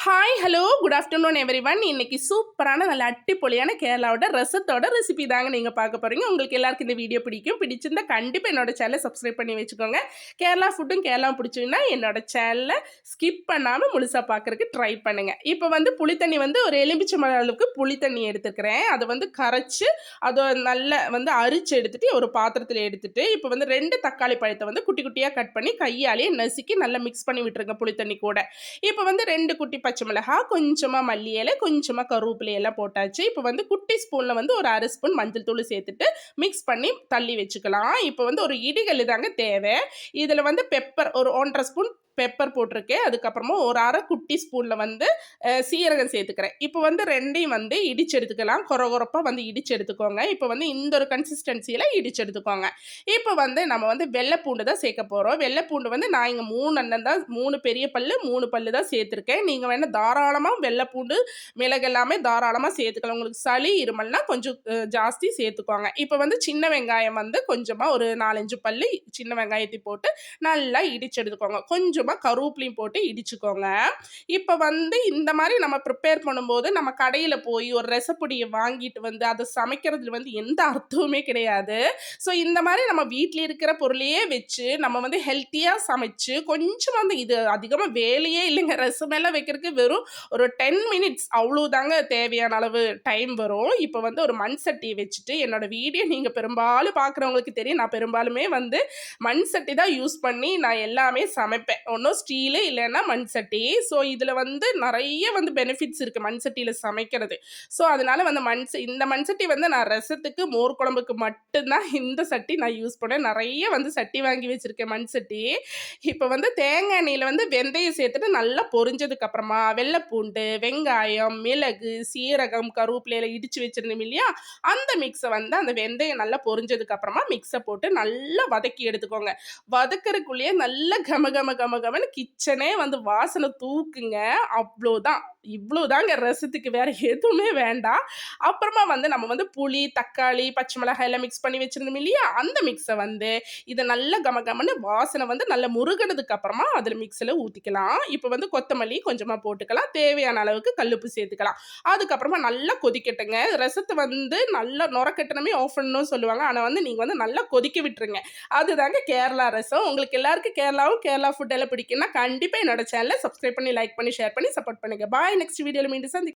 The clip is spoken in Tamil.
Hi hello good afternoon everyone. இன்னைக்கு சூப்பரான நல்ல அட்டிப்பொலியான கேரளாவோட ரசத்தோட ரெசிபி தாங்க நீங்கள் பார்க்க போகிறீங்க. உங்களுக்கு எல்லாருக்கும் இந்த வீடியோ பிடிச்சிருந்தா கண்டிப்பாக என்னோட சேனலை சப்ஸ்கிரைப் பண்ணி வச்சுக்கோங்க. கேரளா ஃபுட்டும் கேரளா பிடிச்சிங்கன்னா என்னோட சேனலை ஸ்கிப் பண்ணாமல் முழுசாக பார்க்குறதுக்கு ட்ரை பண்ணுங்கள். இப்போ வந்து புளித்தண்ணி வந்து ஒரு எலுமிச்சம்பழ அளவுக்கு புளித்தண்ணி எடுத்துக்கிறேன். அதை வந்து கரைச்சி அதை நல்லா வந்து அரிச்சு எடுத்துட்டு ஒரு பாத்திரத்தில் எடுத்துட்டு இப்போ வந்து 2 தக்காளி பழத்தை வந்து குட்டி குட்டியாக கட் பண்ணி கையாலேயே நசுக்கி நல்லா மிக்ஸ் பண்ணி விட்டுருங்க புளித்தண்ணி கூட. இப்போ வந்து 2 குட்டி பச்சை மிளகாய், கொஞ்சமாக மல்லி இலை, கொஞ்சமாக கருவேப்பிலை எல்லாம் போட்டாச்சு. இப்போ வந்து குட்டி ஸ்பூனில் வந்து ஒரு 1/2 ஸ்பூன் மஞ்சள் தூள் சேர்த்துட்டு மிக்ஸ் பண்ணி தள்ளி வச்சுக்கலாம். இப்போ வந்து ஒரு இடிகல் தாங்க தேவை. இதில் வந்து பெப்பர் ஒரு 1 1/2 ஸ்பூன் பெப்பர் போட்டிருக்கேன். அதுக்கப்புறமா ஒரு அரை குட்டி ஸ்பூனில் வந்து சீரகம் சேர்த்துக்கிறேன். இப்போ வந்து 2யும் வந்து இடிச்சு எடுத்துக்கலாம். கொரகொரப்பாக வந்து இடிச்சு எடுத்துக்கோங்க. இப்போ வந்து இந்த ஒரு கன்சிஸ்டன்சியில் இடிச்சு எடுத்துக்கோங்க. இப்போ வந்து நம்ம வந்து வெள்ளைப்பூண்டு தான் சேர்க்க போகிறோம். வெள்ளைப்பூண்டு வந்து நான் இங்கே 3 அண்ணன் தான், 3 பெரிய பல்லு 3 பல்லு தான் சேர்த்துருக்கேன். நீங்கள் வேணால் தாராளமாக வெள்ளைப்பூண்டு மிளகு எல்லாமே தாராளமாக சேர்த்துக்கலாம். உங்களுக்கு சளி இருமல்னா கொஞ்சம் ஜாஸ்தி சேர்த்துக்கோங்க. இப்போ வந்து சின்ன வெங்காயம் வந்து கொஞ்சமாக ஒரு 4-5 பல்லு சின்ன வெங்காயத்தை போட்டு நல்லா இடிச்சு எடுத்துக்கோங்க. கொஞ்சமாக கருவேப்பிலையும் போட்டு இடிச்சுக்கோங்க. இப்போ வந்து இந்த மாதிரி நம்ம ப்ரிப்பேர் பண்ணும்போது நம்ம கடையில் போய் ஒரு ரெசிபியை வாங்கிட்டு வந்து அதை சமைக்கிறதுல வந்து எந்த அர்த்தமுமே கிடையாது. ஸோ இந்த மாதிரி நம்ம வீட்டில் இருக்கிற பொருளையே வச்சு நம்ம வந்து ஹெல்த்தியாக சமைச்சு கொஞ்சம் வந்து இது அதிகமாக வேலையே இல்லைங்க. ரசமெல்லாம் வைக்கிறதுக்கு வெறும் ஒரு 10 மினிட்ஸ் அவ்வளோதாங்க தேவையான அளவு டைம் வரும். இப்போ வந்து ஒரு மண் சட்டியை வச்சுட்டு என்னோட வீடியோ நீங்கள் பெரும்பாலும் பார்க்குறவங்களுக்கு தெரியும். நான் பெரும்பாலுமே வந்து மண் சட்டி தான் யூஸ் பண்ணி நான் எல்லாமே சமைப்பேன். ஒன்றும் ஸ்டீலு இல்லைன்னா மண் சட்டி. ஸோ இதில் வந்து நிறைய வந்து பெனிஃபிட்ஸ் இருக்குது மண் சட்டியில் சமைக்கிறது. ஸோ அதனால வந்து இந்த மண் சட்டி வந்து நான் ரசத்துக்கு மோர் குழம்புக்கு மட்டும்தான் இந்த சட்டி நான் யூஸ் பண்ணேன். நிறைய வந்து சட்டி வாங்கி வச்சுருக்கேன் மண் சட்டி. இப்போ வந்து தேங்காய் எண்ணெயில் வந்து வெந்தயம் சேர்த்துட்டு நல்லா பொரிஞ்சதுக்கு அப்புறமா வெள்ளைப்பூண்டு, வெங்காயம், மிளகு, சீரகம், கருவேப்பிலையில இடிச்சு வச்சிருந்தோம் இல்லையா, அந்த மிக்ஸை வந்து அந்த வெந்தயம் நல்லா பொரிஞ்சதுக்கு அப்புறமா மிக்ஸை போட்டு நல்லா வதக்கி எடுத்துக்கோங்க. வதக்கறதுக்குள்ளேயே நல்ல கம கம கம கமன்னு கிச்சனே வந்து வாசனை தூக்குங்க. அவ்வளோதான். இவ்வளோதாங்க ரசத்துக்கு, வேற எதுவுமே வேண்டாம். அப்புறமா வந்து நம்ம வந்து புளி, தக்காளி, பச்சை மிளகாய் எல்லாம் மிக்ஸ் பண்ணி வச்சிருந்தோம் இல்லையா, அந்த மிக்ஸை வந்து இதை நல்லா கம கமன்னு வாசனை வந்து நல்லா முருகனதுக்கு அப்புறமா அதில் மிக்ஸில் ஊற்றிக்கலாம். இப்போ வந்து கொத்தமல்லி கொஞ்சமாக போட்டுக்கலாம். தேவையான அளவுக்கு கல்லுப்பு சேர்த்துக்கலாம். அதுக்கப்புறமா நல்லா கொதிக்கட்டுங்க. ரசத்தை வந்து நல்லா நுரக்கட்டணுமே ஆஃப் பண்ணணும்னு சொல்லுவாங்க. ஆனால் வந்து நீங்கள் வந்து நல்லா கொதிக்க விட்டுருங்க. அதுதாங்க கேரளா ரசம். உங்களுக்கு எல்லாருக்கும் கேரளாவும் கேரளா ஃபுட் எல்லாம் பிடிக்குன்னா கண்டிப்பாக என்னோட சேனலை சப்ஸ்கிரைப் பண்ணி லைக் பண்ணி ஷேர் பண்ணி சப்போர்ட் பண்ணுங்க. பாய். நெக்ஸ்ட் வீடியோவில் மீண்டும் சந்திக்கலாம்.